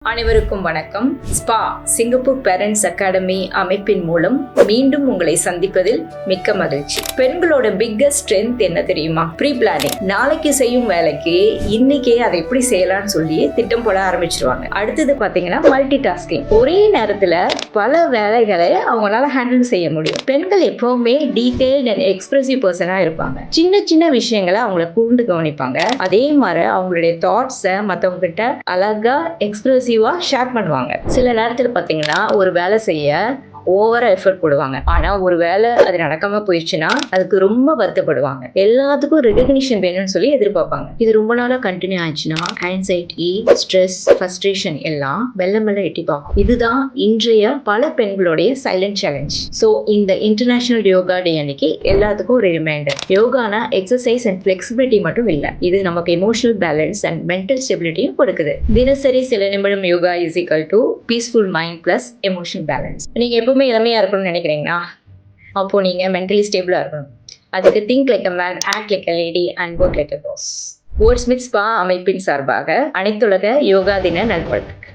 அனைவருக்கும் வணக்கம். Spa Singapore parents academy அமைப்பின் மூலம் மீண்டும் உங்களை சந்திப்பதில் மிக்க மகிழ்ச்சி. பெண்களோட பிக்கஸ்ட் ஸ்ட்ரென்த் என்ன தெரியுமா? Pre planning. நாளைக்கு செய்யும் வேலைக்கு இன்னைக்கே அதை எப்படி செய்யலாம்னு சொல்லி திட்டம் போட ஆரம்பிச்சிருவாங்க. அடுத்தது பாத்தீங்கன்னா மல்டி டாஸ்கிங். ஒரே நேரத்துல பல வேலைகளை அவங்களால ஹேண்டில் செய்ய முடியும். பெண்கள் எப்பவுமே டீடைல்ட் அண்ட் எக்ஸ்பிரசிவ் பர்சனா இருப்பாங்க. சின்ன சின்ன விஷயங்களை அவங்கள கூர்ந்து கவனிப்பாங்க. அதே மாதிரி அவங்களுடைய தாட்ஸை மற்றவங்க கிட்ட அழகா எக்ஸ்பிரசிவா ஷேர் பண்ணுவாங்க. சில நேரத்தில் பார்த்தீங்கன்னா ஒரு வேலை செய்ய ஓவரா எஃபர்ட் போடுவாங்க. ஆனா ஒரு வேலை அது நடக்காம போயிடுச்சுன்னா அதுக்கு ரொம்ப வருத்தப்படுவாங்க. எல்லாத்துக்கும் ரெகக்னிஷன் வேணும்னு சொல்லி எதிர்பார்ப்பாங்க. இது ரொம்ப நாளா கண்டினியூ ஆச்சுன்னா ஆன்சைட்டி, ஸ்ட்ரெஸ், ஃப்ரஸ்ட்ரேஷன் எல்லாம் மெல்ல மெல்ல எட்டி பார்க்கும். இதுதான் இன்றைய பல பெண்களுடைய சைலண்ட் சேலஞ்ச். ஸோ இந்த இன்டர்நேஷனல் யோகா டே அன்னைக்கு எல்லாத்துக்கும் ஒரு ரிமைண்டர். யோகானா எக்ஸசைஸ் அண்ட் ஃபிளெக்சிபிலிட்டி மட்டும் இல்லை, இது நமக்கு எமோஷனல் பேலன்ஸ் அண்ட் மென்டல் ஸ்டெபிலிட்டியும் கொடுக்குது. தினசரி சில நிமிடம் yoga is equal to peaceful mind plus emotional balance. நீங்க எப்பவுமே இளமையா இருக்கணும்னு நினைக்கிறீங்கன்னா அப்போ நீங்க மென்டலி ஸ்டேபிளா இருக்கணும். அதுக்கு think like a man, act like a lady and work like a boss. Wordsmith Spa அமைப்பின் சார்பாக அனைத்துலக யோகா தின நல்வாழ்த்துக்கள்.